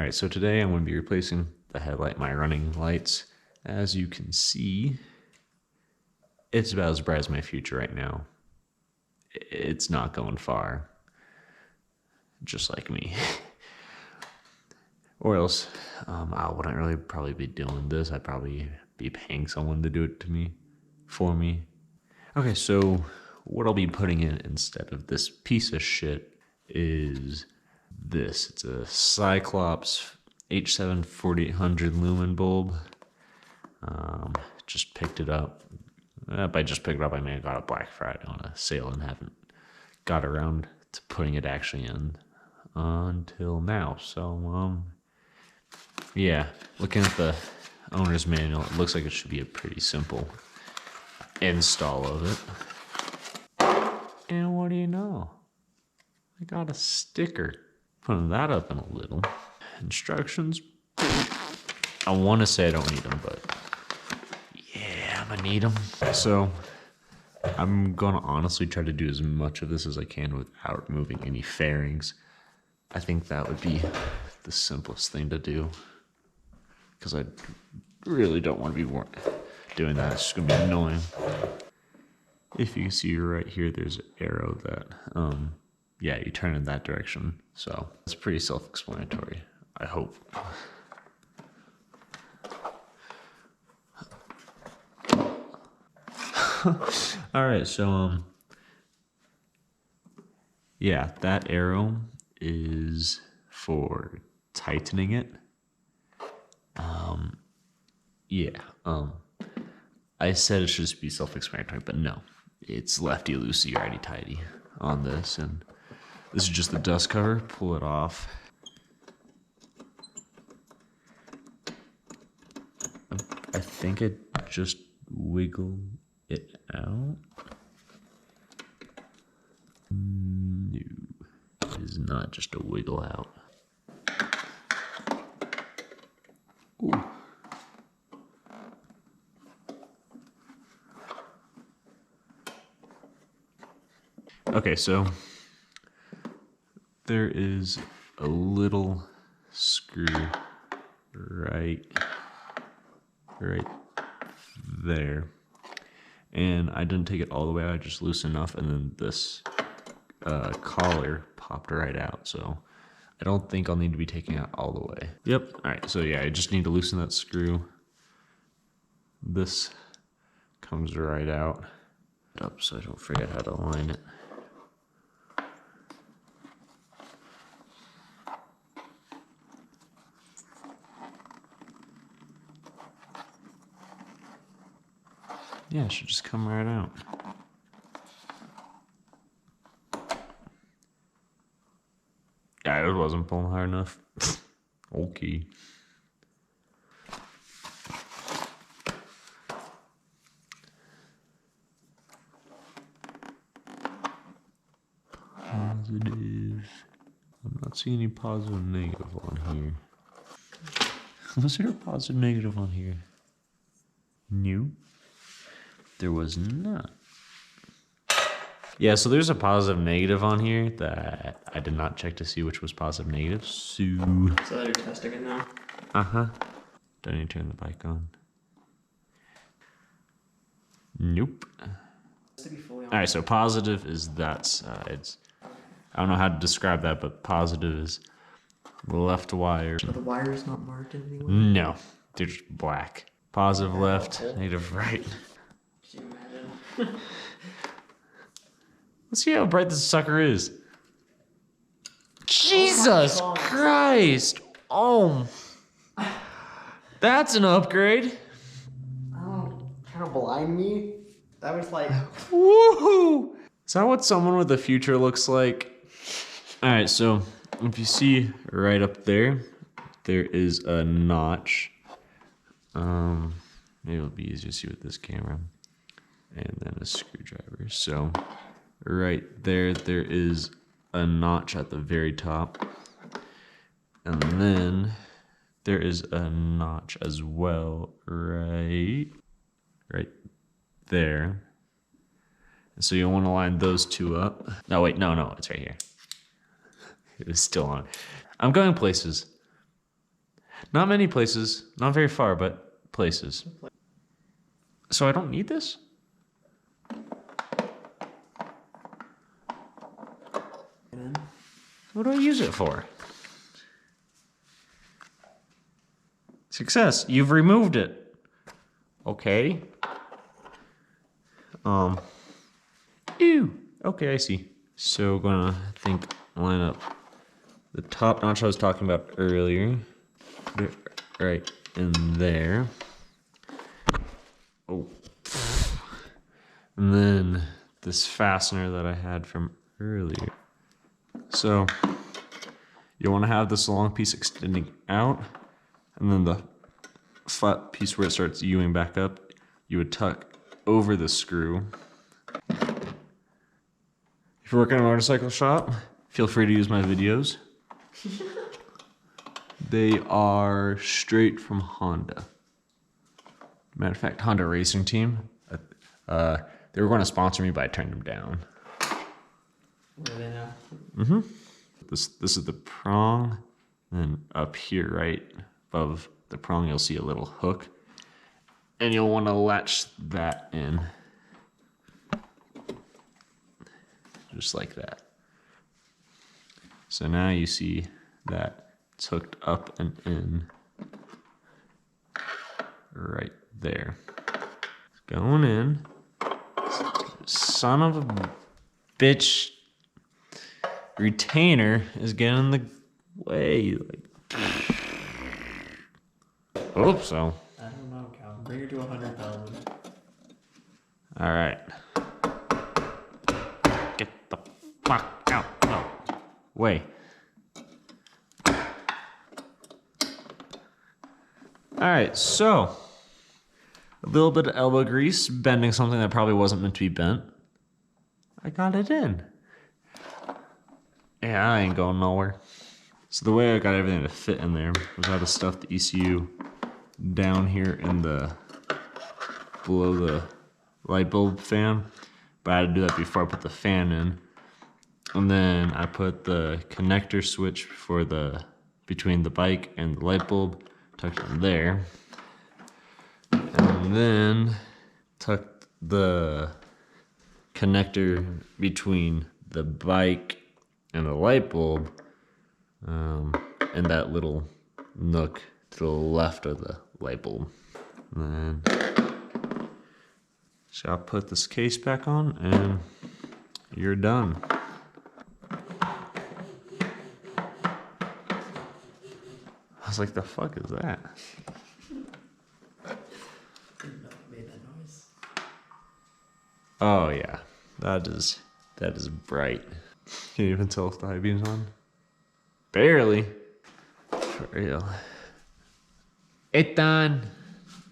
Alright, so today I'm going to be replacing the headlight, my running lights. As you can see, it's about as bright as my future right now. It's not going far. Just like me. Or else, I wouldn't really probably be doing this. I'd probably be paying someone to do it for me. Okay, so what I'll be putting in instead of this piece of shit is this. It's a Cyclops H7 4800 lumen bulb. Just picked it up. By just picked it up, I may have got it Black Friday on a sale and haven't got around to putting it actually in until now. So, yeah, looking at the owner's manual, it looks like it should be a pretty simple install of it. And what do you know? I got a sticker. Putting that up in a little. Instructions. I want to say I don't need them, but yeah, I'm gonna need them. So I'm gonna honestly try to do as much of this as I can without removing any fairings. I think that would be the simplest thing to do, because I really don't want to be doing that. It's just gonna be annoying. If you can see right here, there's an arrow that, yeah, you turn in that direction. So it's pretty self-explanatory, I hope. All right, so, yeah, that arrow is for tightening it. I said it should just be self-explanatory, but no, it's lefty-loosey, righty-tighty on this, and this is just the dust cover. Pull it off. I think I just wiggle it out. No, it is not just a wiggle out. Ooh. Okay, so there is a little screw right there, and I didn't take it all the way out. I just loosened enough, and then this collar popped right out. So I don't think I'll need to be taking it all the way. Yep. All right. So yeah, I just need to loosen that screw. This comes right out up, so I don't forget how to align it. Yeah, it should just come right out. Yeah, it wasn't pulling hard enough. Okay. Positive. I'm not seeing any positive and negative on here. Was there a positive negative on here? No. There was not. Yeah, so there's a positive negative on here that I did not check to see which was positive negative. So that you're testing it now? Uh-huh. Do I need to turn the bike on? Nope. Alright, so positive is that side. I don't know how to describe that, but positive is the left wire. Are the wires not marked anywhere? No, they're just black. Positive left, negative right. Can you imagine? Let's see how bright this sucker is. Jesus Christ! Oh, that's an upgrade. Oh, kind of blind me. That was like, Woohoo! Is that what someone with a future looks like? All right, so if you see right up there, there is a notch. Maybe it'll be easier to see with this camera. And then a screwdriver. So right there, there is a notch at the very top. And then there is a notch as well right there. And so you'll want to line those two up. No, wait, no, it's right here. It was still on. I'm going places. Not many places, not very far, but places. So I don't need this? What do I use it for? Success, you've removed it. Okay. Ew. Okay, I see. So we're gonna line up the top notch I was talking about earlier. Put it right in there. Oh. And then this fastener that I had from earlier. So you want to have this long piece extending out, and then the flat piece where it starts Uing back up, you would tuck over the screw. If you work in a motorcycle shop, feel free to use my videos. They are straight from Honda. Matter of fact, Honda Racing Team. They were going to sponsor me, but I turned them down. Where are they now? Mm-hmm. This is the prong, and up here, right above the prong, you'll see a little hook, and you'll want to latch that in, just like that. So now you see that it's hooked up and in, right there. It's going in. Son of a bitch. Retainer is getting in the way. Hope so. I don't know, Cal. Bring her to 100,000. All right. Get the fuck out. No. Way. All right, so a little bit of elbow grease, bending something that probably wasn't meant to be bent. I got it in. Yeah, I ain't going nowhere. So the way I got everything to fit in there was I had to stuff the ECU down here in the below the light bulb fan, but I had to do that before I put the fan in. And then I put the connector switch for the between the bike and the light bulb tucked in there, and then tucked the connector between the bike and the light bulb in that little nook to the left of the light bulb. And then so I'll put this case back on and you're done. I was like, the fuck is that? Made that noise. Oh yeah, that is bright. Can you even tell if the high beam's on? Barely. For real. It's done.